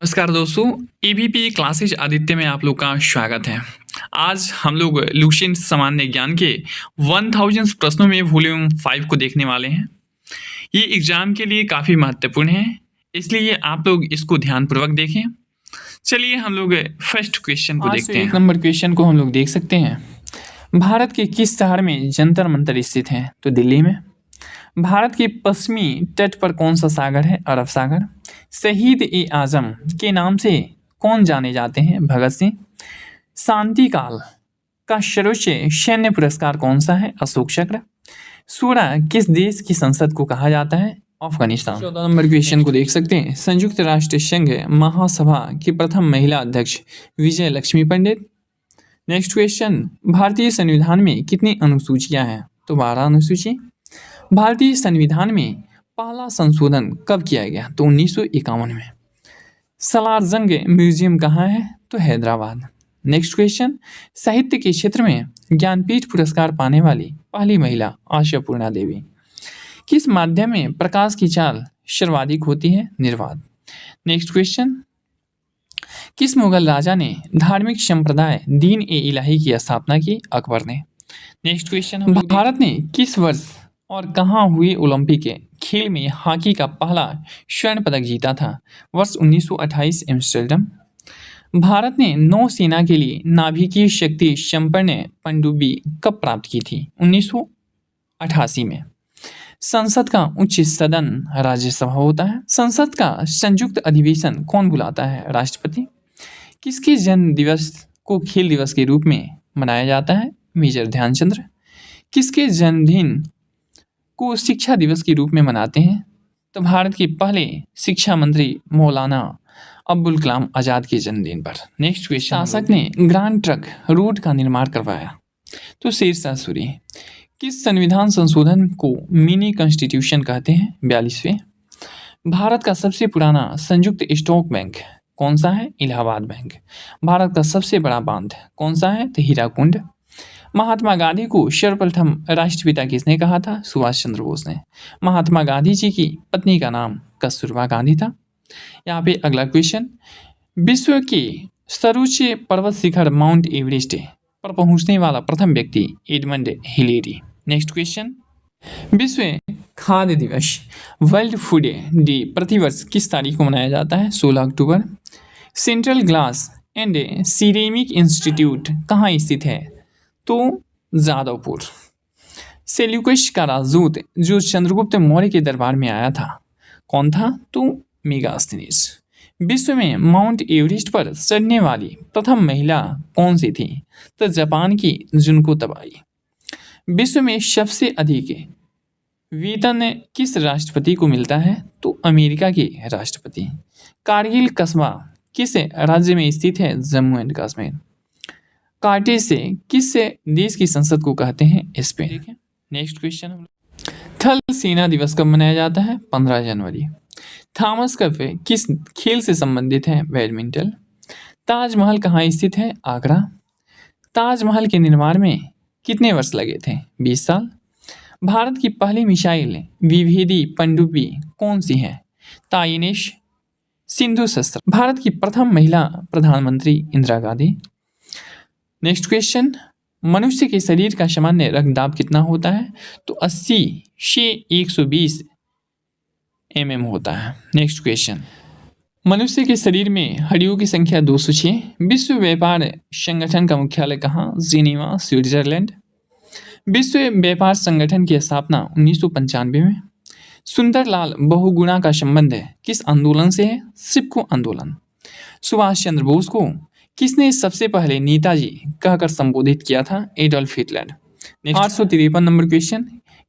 नमस्कार दोस्तों, ABP classes Aditya में आप लोग का स्वागत है। आज हम लोग लुसेंट सामान्य ज्ञान के 1000 प्रश्नों में वॉल्यूम 5 को देखने वाले हैं। ये एग्जाम के लिए काफ़ी महत्वपूर्ण है, इसलिए आप लोग इसको ध्यानपूर्वक देखें। चलिए हम लोग फर्स्ट क्वेश्चन को देखते हैं। 1 नंबर क्वेश्चन को हम लोग देख सकते हैं। भारत के किस शहर में जंतर मंतर स्थित है? तो दिल्ली में। भारत के पश्चिमी तट पर कौन सा सागर है? अरब सागर। शहीद ए आजम के नाम से कौन जाने जाते हैं? भगत सिंह। शांति काल का सर्वोच्च सैन्य पुरस्कार कौन सा है? अशोक चक्र। सूरा किस देश की संसद को कहा जाता है? अफगानिस्तान। 14 नंबर क्वेश्चन को देख सकते हैं। संयुक्त राष्ट्र संघ महासभा की प्रथम महिला अध्यक्ष विजय लक्ष्मी पंडित। नेक्स्ट क्वेश्चन, भारतीय संविधान में कितनी अनुसूचियां हैं? तो 12 अनुसूची। भारतीय संविधान में पहला संशोधन कब किया गया? तो 1951 में। सलारजंग म्यूजियम कहाँ है? तो हैदराबाद। नेक्स्ट क्वेश्चन, साहित्य के क्षेत्र में ज्ञानपीठ पुरस्कार पाने वाली पहली महिला आशापूर्णा देवी। किस माध्यम में प्रकाश की चाल सर्वाधिक होती है? निर्वात। नेक्स्ट क्वेश्चन, किस मुगल राजा ने धार्मिक संप्रदाय दीन ए इलाही की स्थापना की? अकबर ने। नेक्स्ट क्वेश्चन, भारत ने किस वर्ष और कहाँ हुए ओलंपिक खेल में हॉकी का पहला स्वर्ण पदक जीता था? वर्ष 1928 एम्स्टर्डम। भारत ने नौसेना के लिए नाभिकीय शक्ति संपन्न पनडुब्बी कब प्राप्त की थी? 1988 में। संसद का उच्च सदन राज्यसभा होता है। संसद का संयुक्त अधिवेशन कौन बुलाता है? राष्ट्रपति। किसके जन्म दिवस को खेल दिवस के रूप में मनाया जाता है? मेजर ध्यानचंद्र। किसके जन्मदिन को शिक्षा दिवस के रूप में मनाते हैं? तो भारत के पहले शिक्षा मंत्री मौलाना अब्दुल कलाम आज़ाद के जन्मदिन पर। नेक्स्ट क्वेश्चन, शासक ने ग्रांड ट्रंक रोड का निर्माण करवाया? तो शेरशाह सूरी। किस संविधान संशोधन को मिनी कॉन्स्टिट्यूशन कहते हैं? 42वें। भारत का सबसे पुराना संयुक्त स्टॉक बैंक कौन सा है? इलाहाबाद बैंक। भारत का सबसे बड़ा बांध कौन सा है? तो हीराकुंड। महात्मा गांधी को सर्वप्रथम राष्ट्रपिता किसने कहा था? सुभाष चंद्र बोस ने। महात्मा गांधी जी की पत्नी का नाम कस्तूरबा गांधी था। यहाँ पे अगला क्वेश्चन, विश्व के सर्वोच्च पर्वत शिखर माउंट एवरेस्ट पर पहुंचने वाला प्रथम व्यक्ति एडमंड हिलेरी। नेक्स्ट क्वेश्चन, विश्व खाद्य दिवस वर्ल्ड फूड डे प्रतिवर्ष किस तारीख को मनाया जाता है? 16 अक्टूबर। Central glass and ceramic institute कहाँ स्थित है? तो जादवपुर। सेल्यूकस का राजदूत जो चंद्रगुप्त मौर्य के दरबार में आया था कौन था? तो मेगास्थनीज। विश्व में माउंट एवरेस्ट पर चढ़ने वाली प्रथम महिला कौन सी थी? तो जापान की जुनको तबाई। विश्व में सबसे अधिक वेतन किस राष्ट्रपति को मिलता है? तो अमेरिका के राष्ट्रपति। कारगिल कस्बा किस राज्य में स्थित है? जम्मू एंड कश्मीर। कार्टेज से किस देश की संसद को कहते हैं? स्पेन। नेक्स्ट क्वेश्चन, थल सेना दिवस कब मनाया जाता है? 15 जनवरी। थॉमस कप किस खेल से संबंधित है? बैडमिंटन। ताजमहल कहाँ स्थित है? आगरा। ताजमहल के निर्माण में कितने वर्ष लगे थे? 20 साल। भारत की पहली मिसाइल विभेदी पनडुब्बी कौन सी है? ताइनेश सिंधु शस्त्र। भारत की प्रथम महिला प्रधानमंत्री इंदिरा गांधी। नेक्स्ट क्वेश्चन, मनुष्य के शरीर का सामान्य रक्तदाब कितना होता है? तो 80 से 120 mm होता है। नेक्स्ट क्वेश्चन, मनुष्य के शरीर में हड्डियों की संख्या 206। विश्व व्यापार संगठन का मुख्यालय कहाँ? Geneva, Switzerland. विश्व व्यापार संगठन की स्थापना 1995 में। सुंदरलाल बहुगुणा का संबंध किस आंदोलन से है? सिपको आंदोलन। सुभाष चंद्र बोस को किसने सबसे पहले नेताजी कहकर संबोधित किया था? Adolf Hitler. 853 नंबर क्वेश्चन,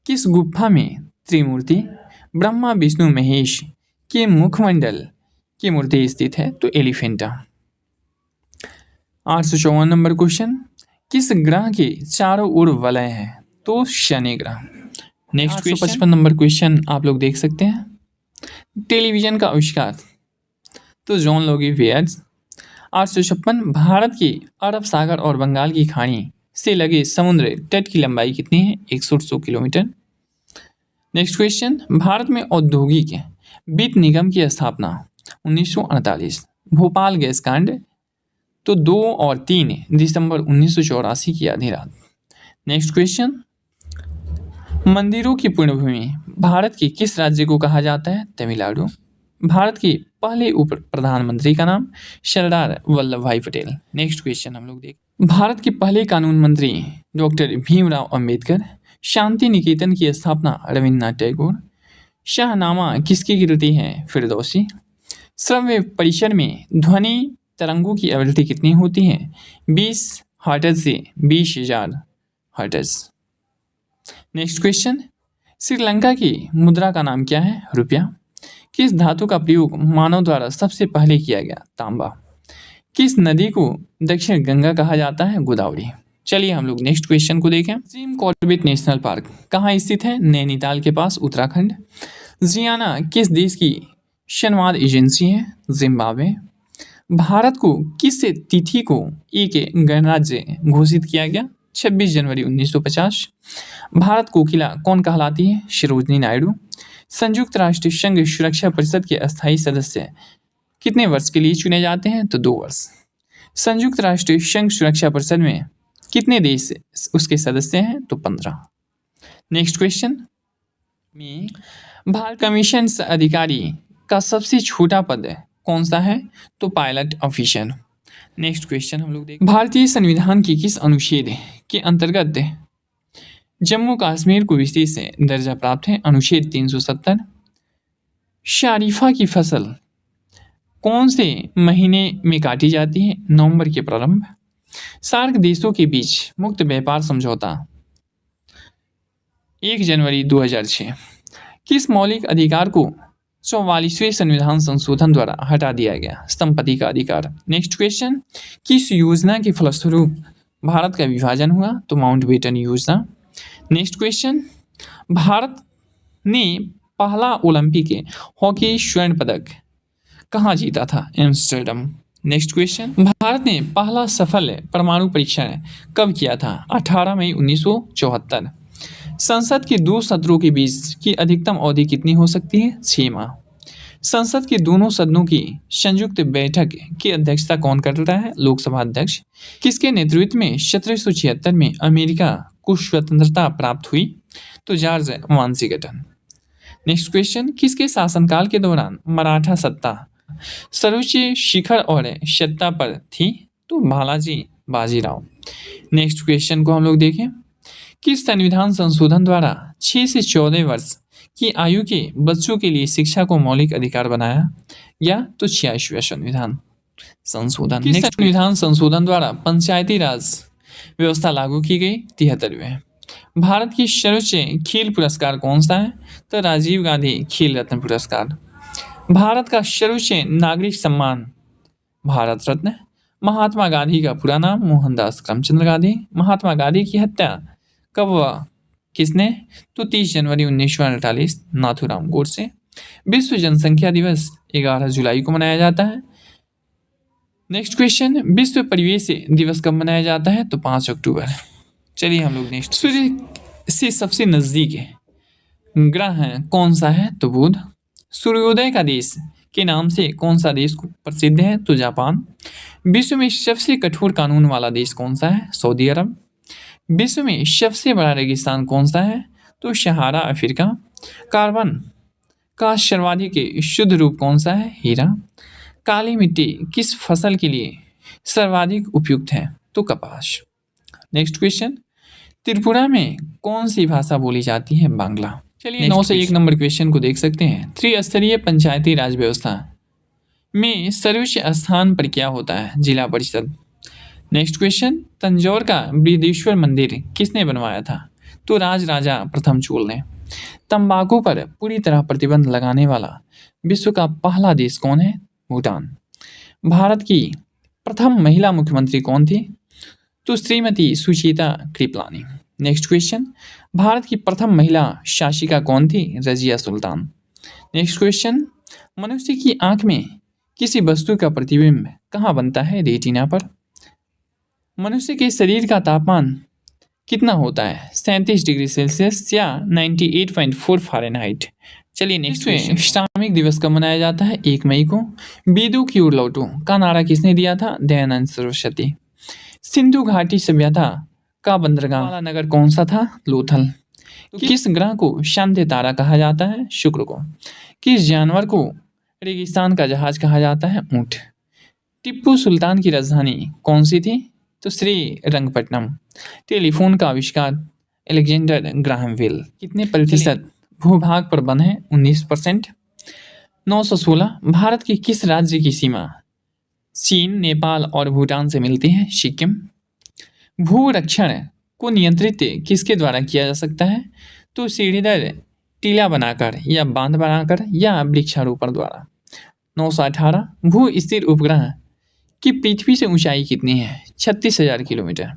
किस गुफा में त्रिमूर्ति ब्रह्मा विष्णु महेश के मुखमंडल की मूर्ति स्थित है? तो एलिफेंटा। 854 नंबर क्वेश्चन, किस ग्रह के चारों ओर वलय है? तो शनि ग्रह। नेक्स्ट 855 नंबर क्वेश्चन आप लोग देख सकते हैं। टेलीविजन का आविष्कार? तो जॉन लोगी वेयर्स। 856, भारत की अरब सागर और बंगाल की खाड़ी से लगे समुद्र तट की लंबाई कितनी है? 100 किलोमीटर। नेक्स्ट क्वेश्चन, भारत में औद्योगिक वित्त निगम की स्थापना 1948 भोपाल गैस कांड, तो 2 और 3 दिसंबर 1984 की आधी रात। नेक्स्ट क्वेश्चन, मंदिरों की पुण्यभूमि भारत के किस राज्य को कहा जाता है? तमिलनाडु। भारत के पहले उप प्रधानमंत्री का नाम सरदार वल्लभ भाई पटेल। नेक्स्ट क्वेश्चन हम लोग देख, भारत के पहले कानून मंत्री डॉक्टर भीमराव अंबेडकर। शांति निकेतन की स्थापना रविन्द्रनाथ टैगोर। शाहनामा किसकी कृति है? फिरदौसी। श्रव्य परिसर में ध्वनि तरंगों की आवृत्ति कितनी होती है? 20 हर्ट्ज से 20,000 हर्ट्ज। नेक्स्ट क्वेश्चन, श्रीलंका की मुद्रा का नाम क्या है? रुपया। किस धातु का प्रयोग मानव द्वारा सबसे पहले किया गया? तांबा। किस नदी को दक्षिण गंगा कहा जाता है? गोदावरी। चलिए हम लोग नेक्स्ट क्वेश्चन को देखें। जिम कॉर्बेट नेशनल पार्क कहाँ स्थित है? नैनीताल के पास, उत्तराखंड। जियाना किस देश की संवाद एजेंसी है? जिम्बाब्वे। भारत को किस तिथि को एक गणराज्य घोषित किया गया? 26 जनवरी 1950। भारत कोकिला कौन कहलाती है? सरोजिनी नायडू। संयुक्त राष्ट्र संघ सुरक्षा परिषद के अस्थायी सदस्य कितने वर्ष के लिए चुने जाते हैं? तो 2 वर्ष। संयुक्त राष्ट्र संघ सुरक्षा परिषद में कितने देश उसके सदस्य हैं? तो 15। नेक्स्ट क्वेश्चन में भारत कमीशन अधिकारी का सबसे छोटा पद कौन सा है? तो पायलट ऑफिसर। नेक्स्ट क्वेश्चन हम लोग देखें, भारतीय संविधान के किस अनुच्छेद के अंतर्गत जम्मू कश्मीर को विशेष दर्जा प्राप्त है? अनुच्छेद 370। शरीफा की फसल कौन से महीने में काटी जाती है? नवंबर के प्रारंभ। सार्क देशों के बीच मुक्त व्यापार समझौता 1 जनवरी 2006। किस मौलिक अधिकार को 44वें संविधान संशोधन द्वारा हटा दिया गया? संपत्ति का अधिकार। नेक्स्ट क्वेश्चन, किस योजना के फलस्वरूप भारत का विभाजन हुआ? तो माउंटबेटन योजना। नेक्स्ट क्वेश्चन, भारत ने पहला ओलंपिक हॉकी स्वर्ण पदक कहाँ जीता था? एम्स्टर्डम। नेक्स्ट क्वेश्चन, भारत ने पहला सफल परमाणु परीक्षण कब किया था? 18 मई 1974। संसद के 2 सत्रों के बीच की अधिकतम अवधि कितनी हो सकती है? 6 माह। संसद के दोनों सदनों की संयुक्त बैठक की अध्यक्षता कौन करता है? लोकसभा अध्यक्ष। किसके नेतृत्व में 1776 में अमेरिका को स्वतंत्रता प्राप्त हुई? तो जॉर्ज वाशिंगटन। नेक्स्ट क्वेश्चन, किसके शासनकाल के दौरान मराठा सत्ता सर्वोच्च शिखर और सत्ता पर थी? तो बालाजी बाजीराव। नेक्स्ट क्वेश्चन को हम लोग देखें, किस संविधान संशोधन द्वारा 6 से 14 वर्ष की आयु के बच्चों के लिए शिक्षा को मौलिक अधिकार बनाया गया? तो 86वां संविधान संशोधन। किस संविधान संशोधन द्वारा पंचायती राज व्यवस्था लागू की गई? 73वें। भारत की सर्वोच्च खेल पुरस्कार कौन सा है? तो राजीव गांधी खेल रत्न पुरस्कार। भारत का सर्वोच्च नागरिक सम्मान भारत रत्न। महात्मा गांधी का पूरा नाम मोहनदास करमचंद गांधी। महात्मा गांधी की हत्या कब हुआ? किसने? तो 30 जनवरी 1948 नाथूराम गोडसे। विश्व जनसंख्या दिवस 11 जुलाई को मनाया जाता है। नेक्स्ट क्वेश्चन, विश्व परिवेश दिवस कब मनाया जाता है? तो 5 अक्टूबर। चलिए हम लोग नेक्स्ट, सूर्य से सबसे नजदीक ग्रह कौन सा है? तो बुध। सूर्योदय का देश के नाम से कौन सा देश प्रसिद्ध है? तो जापान। विश्व में सबसे कठोर कानून वाला देश कौन सा है? सऊदी अरब। विश्व में सबसे बड़ा रेगिस्तान कौन सा है? तो सहारा अफ्रीका। कार्बन का सर्वाधिक शुद्ध रूप कौन सा है? हीरा। काली मिट्टी किस फसल के लिए सर्वाधिक उपयुक्त है? तो कपास। नेक्स्ट क्वेश्चन, त्रिपुरा में कौन सी भाषा बोली जाती है? बांग्ला। चलिए 9 से 1 नंबर क्वेश्चन को देख सकते हैं। त्रिस्तरीय पंचायती राज व्यवस्था में सर्वोच्च स्थान पर क्या होता है? जिला परिषद। नेक्स्ट क्वेश्चन, तंजौर का बृहदेश्वर मंदिर किसने बनवाया था? तो राजा प्रथम चोल ने। तंबाकू पर पूरी तरह प्रतिबंध लगाने वाला विश्व का पहला देश कौन है? भूटान। भारत की प्रथम महिला मुख्यमंत्री कौन थी? तो श्रीमती सुचेता कृपलानी। नेक्स्ट क्वेश्चन, भारत की प्रथम महिला शासिका कौन थी? रजिया सुल्तान। नेक्स्ट क्वेश्चन, मनुष्य की आंख में किसी वस्तु का प्रतिबिंब कहाँ बनता है? रेटिना पर। मनुष्य के शरीर का तापमान कितना होता है? 37 डिग्री सेल्सियस या 98.4 फ़ारेनहाइट। चलिए नेक्स्ट क्वेश्चन। श्रमिक दिवस कब मनाया जाता है? 1 मई को। बेदों की ओर लौटो का नारा किसने दिया था? दयानंद सरस्वती। सिंधु घाटी सभ्यता का बंदरगाह वाला नगर कौन सा था? लोथल। किस ग्रह को शांति तारा कहा जाता है? शुक्र को। किस जानवर को रेगिस्तान का जहाज कहा जाता है? ऊंट। टिप्पू सुल्तान की राजधानी कौन सी थी? तो श्रीरंगपट्टनम। टेलीफोन का आविष्कार अलेक्जेंडर ग्राहम बेल। कितने प्रतिशत भूभाग पर वन है? 19%। 916। भारत के किस राज्य की सीमा चीन, नेपाल और भूटान से मिलती है? सिक्किम। भूरक्षण को नियंत्रित किसके द्वारा किया जा सकता है? तो सीढ़ीदार टीला बनाकर या बांध बनाकर या वृक्षारोपण द्वारा। 918। भू स्थिर उपग्रह की पृथ्वी से ऊंचाई कितनी है? 36,000 किलोमीटर।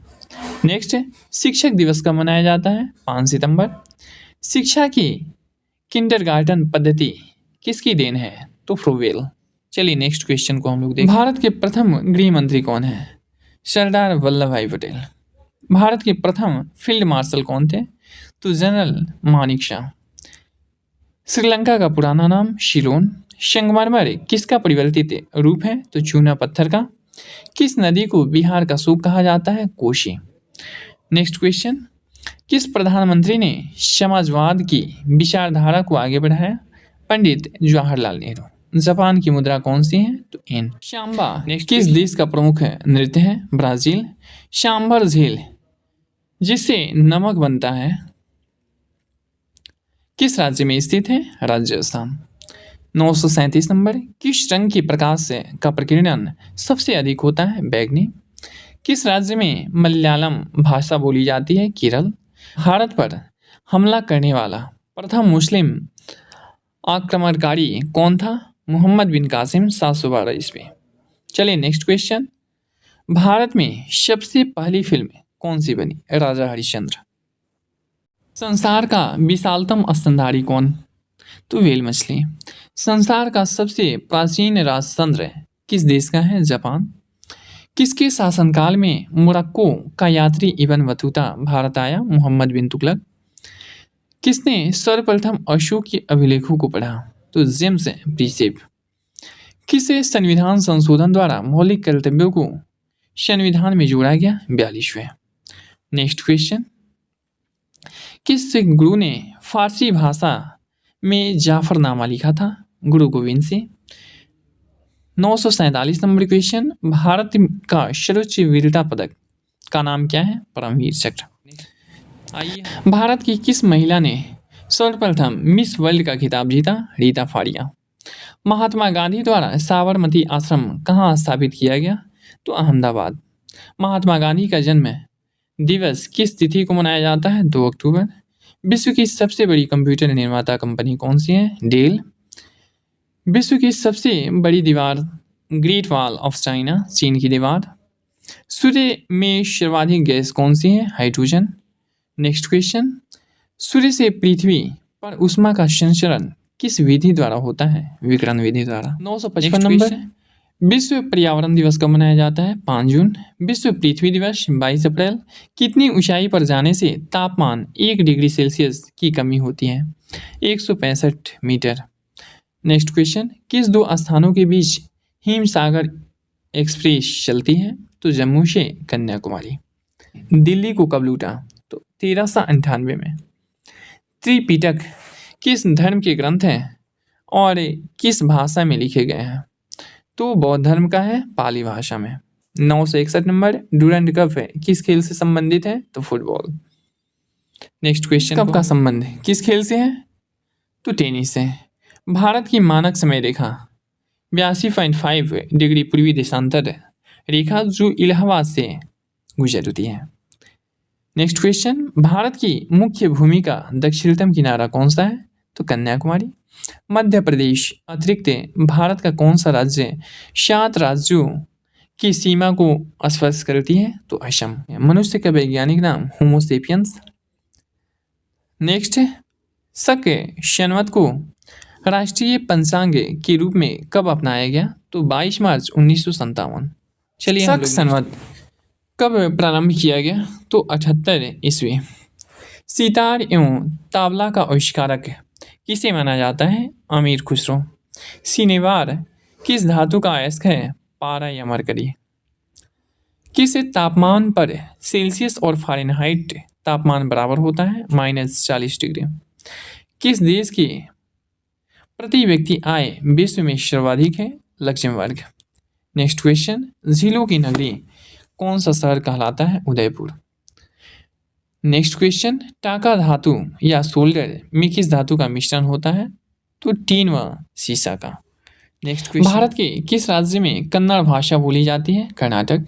नेक्स्ट, शिक्षक दिवस कब मनाया जाता है? 5 सितंबर। शिक्षा की किंडरगार्टन पद्धति किसकी देन है? तो फ्रोवेल। चलिए नेक्स्ट क्वेश्चन को हम लोग देखें। भारत के प्रथम गृह मंत्री कौन है? सरदार वल्लभ भाई पटेल। भारत के प्रथम फील्ड मार्शल कौन थे? तो जनरल मानिक शाह। श्रीलंका का पुराना नाम शिलोन। संगमरमर किसका परिवर्तित रूप है? तो चूना पत्थर का। किस नदी को बिहार का सूप कहा जाता है? कोशी। Next question. किस प्रधानमंत्री ने समाजवाद की विचारधारा को आगे बढ़ाया? पंडित जवाहरलाल नेहरू। जापान की मुद्रा कौन सी है? तो एन। सांबा किस देश का प्रमुख नृत्य है? ब्राजील। सांभर झील जिससे नमक बनता है किस राज्य में स्थित है? राजस्थान। 937 नंबर। किस रंग के प्रकाश से का प्रकीर्णन सबसे अधिक होता है? बैगनी। किस राज्य में मलयालम भाषा बोली जाती है? केरल। भारत पर हमला करने वाला प्रथम मुस्लिम आक्रमणकारी कौन था? मोहम्मद बिन कासिम। 712 ईस्वी। चलिए नेक्स्ट क्वेश्चन। भारत में सबसे पहली फिल्म कौन सी बनी? राजा हरिश्चंद्र। संसार का विशालतम स्तनधारी कौन? तो व्हेल मछली। संसार का सबसे प्राचीन राजतंत्र किस देश का है? जापान। किसके शासनकाल में मोरक्को का यात्री इब्न बतूता भारत आया? मोहम्मद बिन तुगलक। किसने सर्वप्रथम अशोक के अभिलेखों को पढ़ा? तो जेम्स प्रीसेप। किस संविधान संशोधन द्वारा मौलिक कर्तव्यों को संविधान में जोड़ा गया? 42वें। Next question. किस गुरु ने फारसी भाषा में जाफरनामा लिखा था? गुरु गोविंद सिंह। 947 number question. भारत का सर्वोच्च वीरता पदक का नाम क्या है? परमवीर चक्र। आइए, भारत की किस महिला ने सर्वप्रथम मिस वर्ल्ड का खिताब जीता? रीता फाड़िया। महात्मा गांधी द्वारा साबरमती आश्रम कहाँ स्थापित किया गया? तो अहमदाबाद। महात्मा गांधी का जन्म दिवस किस तिथि को मनाया जाता है? 2 अक्टूबर। विश्व की सबसे बड़ी कंप्यूटर निर्माता कंपनी कौन सी है? डेल। विश्व की सबसे बड़ी दीवार ग्रेट वॉल ऑफ चाइना, चीन की दीवार। सूर्य में सर्वाधिक गैस कौन सी है? हाइड्रोजन। Next question. सूर्य से पृथ्वी पर ऊष्मा का संचरण किस विधि द्वारा होता है? विकिरण विधि द्वारा। 955 नंबर। विश्व पर्यावरण दिवस कब मनाया जाता है? 5 जून। विश्व पृथ्वी दिवस 22 अप्रैल। कितनी ऊंचाई पर जाने से तापमान 1 डिग्री सेल्सियस की कमी होती है? 165 मीटर। Next question. किस 2 स्थानों के बीच हिमसागर एक्सप्रेस चलती है? तो जम्मू से कन्याकुमारी। दिल्ली को कब लूटा? तो 1398 में। त्रिपिटक किस धर्म के ग्रंथ हैं और किस भाषा में लिखे गए हैं? तो बौद्ध धर्म का है, पाली भाषा में। 961 नंबर। डूरंड कप है किस खेल से संबंधित है? तो फुटबॉल। Next question. कप का संबंध किस खेल से है? तो टेनिस से। भारत की मानक समय रेखा 82.5 डिग्री पूर्वी देशांतर रेखा जो इलाहाबाद से गुजरती है। Next question. भारत की मुख्य भूमि का दक्षिणतम किनारा कौन सा है? तो कन्याकुमारी। मध्य प्रदेश अतिरिक्त भारत का कौन सा राज्य 7 राज्यों की सीमा को स्पर्श करती है? तो असम। मनुष्य का वैज्ञानिक नाम होमोसेपियंस। नेक्स्ट। शक संवत को राष्ट्रीय पंचांग के रूप में कब अपनाया गया? तो 22 मार्च 1957। चलिए, शक संवत कब प्रारंभ किया गया? तो 78 ईस्वी। सितार एवं तबला का आविष्कारक किसे माना जाता है? अमीर खुसरो। सिनेवार किस धातु का अयस्क है? पारा या मरकरी। किस तापमान पर सेल्सियस और फ़ारेनहाइट तापमान बराबर होता है? -40 डिग्री। किस देश की प्रति व्यक्ति आय विश्व में सर्वाधिक है? लक्जमबर्ग। नेक्स्ट क्वेश्चन, झीलों की नगरी कौन सा शहर कहलाता है? उदयपुर। नेक्स्ट क्वेश्चन, टाका धातु या सोल्डर में किस धातु का मिश्रण होता है? तो टीन व सीसा का। नेक्स्ट क्वेश्चन, भारत के किस राज्य में कन्नड़ भाषा बोली जाती है? कर्नाटक।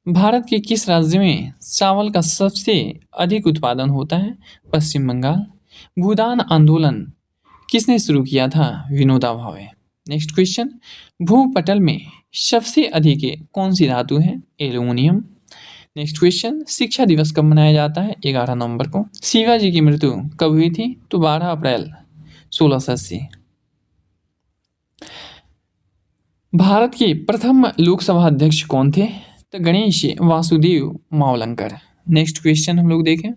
भारत के किस राज्य में चावल का सबसे अधिक उत्पादन होता है? पश्चिम बंगाल। भूदान आंदोलन किसने शुरू किया था? विनोबा भावे। नेक्स्ट क्वेश्चन, भूपटल में सबसे अधिक कौन सी धातु है? एल्यूमिनियम। नेक्स्ट क्वेश्चन, शिक्षा दिवस कब मनाया जाता है? 11 नवंबर को। शिवाजी की मृत्यु कब हुई थी? तो 12 अप्रैल 1680। भारत के प्रथम लोकसभा अध्यक्ष कौन थे? तो गणेश वासुदेव मावलंकर। नेक्स्ट क्वेश्चन हम लोग देखें,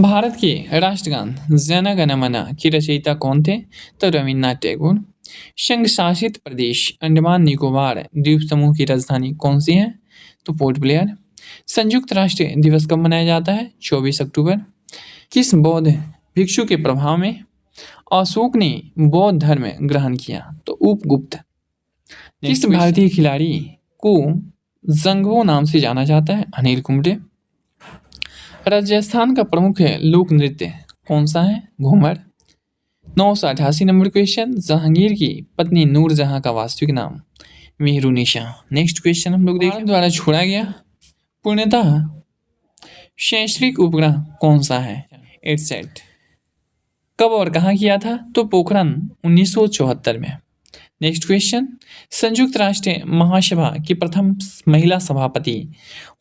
भारत के राष्ट्रगान जन गण मन के रचयिता कौन थे? तो रविन्द्रनाथ टैगोर। संघ शासित प्रदेश अंडमान निकोबार द्वीप समूह की राजधानी कौन सी है? तो पोर्ट ब्लेयर। संयुक्त राष्ट्र दिवस कब मनाया जाता है? 24 अक्टूबर। किस बौद्ध भिक्षु के प्रभाव में अशोक ने बौद्ध धर्म ग्रहण किया? तो उपगुप्त। किस भारतीय खिलाड़ी को जंगवो नाम से जाना जाता है? अनिल कुंबले। राजस्थान का प्रमुख लोक नृत्य कौन सा है? घूमर। 988 नंबर क्वेश्चन, जहांगीर की पत्नी नूरजहां का वास्तविक नाम? मेहरुनिशा। नेक्स्ट क्वेश्चन हम लोग देखें, द्वारा छोड़ा गया पूर्णतः शैक्षणिक उपग्रह कौन सा है? एडसेट। कब और कहाँ किया था? तो पोखरण 1974 में। नेक्स्ट क्वेश्चन, संयुक्त राष्ट्र महासभा की प्रथम महिला सभापति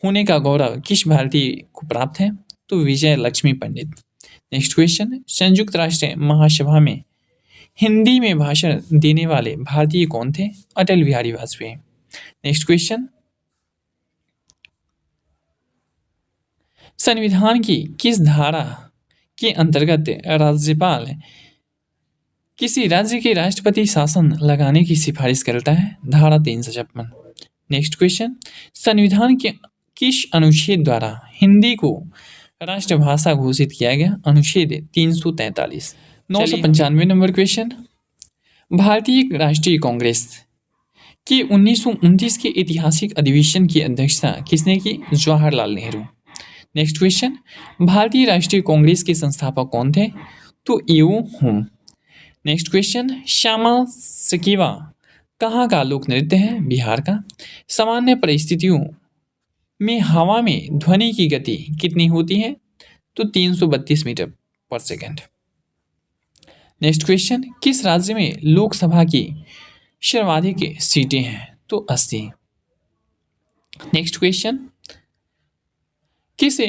होने का गौरव किस भारतीय को प्राप्त है? तो विजय लक्ष्मी पंडित। नेक्स्ट क्वेश्चन, संयुक्त राष्ट्र महासभा में हिंदी में भाषण देने वाले भारतीय कौन थे? अटल बिहारी वाजपेयी। नेक्स्ट क्वेश्चन, संविधान की किस धारा के अंतर्गत राज्यपाल किसी राज्य के राष्ट्रपति शासन लगाने की सिफारिश करता है? धारा 356। नेक्स्ट क्वेश्चन, संविधान के किस अनुच्छेद द्वारा हिंदी को राष्ट्रभाषा घोषित किया गया? अनुच्छेद 343। 995 नंबर क्वेश्चन, भारतीय राष्ट्रीय कांग्रेस के 1929 के ऐतिहासिक अधिवेशन की अध्यक्षता किसने की? जवाहरलाल नेहरू। नेक्स्ट क्वेश्चन, भारतीय राष्ट्रीय कांग्रेस के संस्थापक कौन थे? तो ईओ होम। नेक्स्ट क्वेश्चन, श्यामा सकेवा कहाँ का लोक नृत्य है? बिहार का। सामान्य परिस्थितियों में हवा में ध्वनि की गति कितनी होती है? तो 332 मीटर पर सेकेंड। नेक्स्ट क्वेश्चन, किस राज्य में लोकसभा की सर्वाधिक सीटें हैं? तो 80। नेक्स्ट क्वेश्चन, किस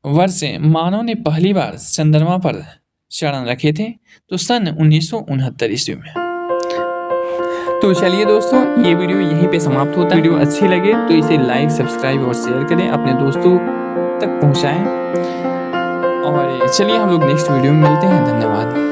वर्ष मानव ने पहली बार चंद्रमा पर चरण रखे थे? तो सन 1969 ईस्वी में। तो चलिए दोस्तों, ये वीडियो यहीं पे समाप्त होता है। वीडियो अच्छी लगे तो इसे लाइक, सब्सक्राइब और शेयर करें, अपने दोस्तों तक पहुंचाएं। और चलिए हम लोग नेक्स्ट वीडियो में मिलते हैं। धन्यवाद।